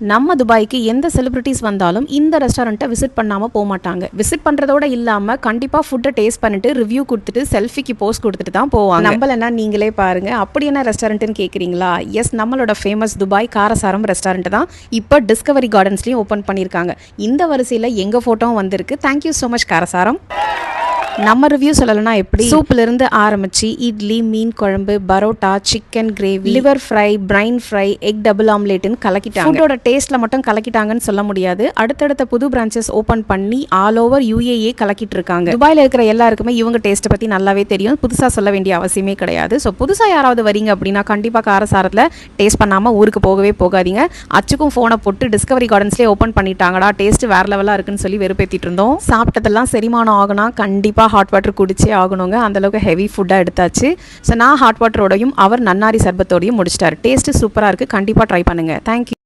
நம்ம துபாய்க்கு எந்த செலிபிரிட்டிஸ் வந்தாலும் இந்த ரெஸ்டாரண்ட்டை விசிட் பண்ணாமல் போக மாட்டாங்க. விசிட் பண்ணுறதோட இல்லாமல் கண்டிப்பாக ஃபுட்டை டேஸ்ட் பண்ணிட்டு ரிவ்யூ கொடுத்துட்டு செல்ஃபிக்கு போஸ்ட் கொடுத்துட்டு தான் போவாங்க. நம்மளனா நீங்களே பாருங்க. அப்படி என்ன ரெஸ்டாரண்ட்னு கேட்குறீங்களா? எஸ், நம்மளோட ஃபேமஸ் துபாய் காரசாரம் ரெஸ்டாரண்ட் தான் இப்போ டிஸ்கவரி கார்டன்ஸ்லையும் ஓப்பன் பண்ணியிருக்காங்க. இந்த வரிசையில் எங்கள் ஃபோட்டோவும் வந்திருக்கு. தேங்க்யூ ஸோ மச் காரசாரம். நம்ம ரிவ்யூ சொல்லலைன்னா எப்படி? சூப்லேருந்து ஆரம்பிச்சு இட்லி, மீன் குழம்பு, parotta, chicken gravy, liver fry, brain fry, egg double ஆம்லேட்னு கலக்கிட்டாங்க. ஃபுட்டோட டேஸ்ட்டில் மட்டும் கலக்கிட்டாங்கன்னு சொல்ல முடியாது. அடுத்தடுத்த புது பிரான்ச்சஸ் ஓப்பன் பண்ணி ஆல் ஓவர் UAE கலக்கிட்டு இருக்காங்க. துபாயில் இருக்கிற எல்லாருக்குமே இவங்க டேஸ்ட்டை பற்றி நல்லாவே தெரியும். புதுசாக சொல்ல வேண்டிய அவசியமே கிடையாது. ஸோ புதுசாக யாராவது வரீங்க அப்படின்னா கண்டிப்பாக காரசாரத்தில் டேஸ்ட் பண்ணாமல் ஊருக்கு போகவே போகாதீங்க. அச்சுக்கும் ஃபோனை போட்டு டிஸ்கவரி கார்டன்ஸ்லேயே ஓப்பன் பண்ணிட்டாங்கடா, டேஸ்ட் வேற லெவலாக இருக்குன்னு சொல்லி வெறுப்பேற்றிட்டு இருந்தோம். சாப்பிட்டதெல்லாம் செரிமானம் ஆகுனா கண்டிப்பாக ஹாட் வாட்டர் குடிச்சே ஆகணுங்க. அந்தளவுக்கு ஹெவி ஃபுட்டாக எடுத்தாச்சு. ஸோ நான் ஹாட் வாட்டரோடையும் அவர் நன்னாரி சர்பத்தோடையும் முடிச்சிட்டாரு. டேஸ்ட்டு சூப்பராக இருக்குது. கண்டிப்பாக ட்ரை பண்ணுங்கள். தேங்க்யூ.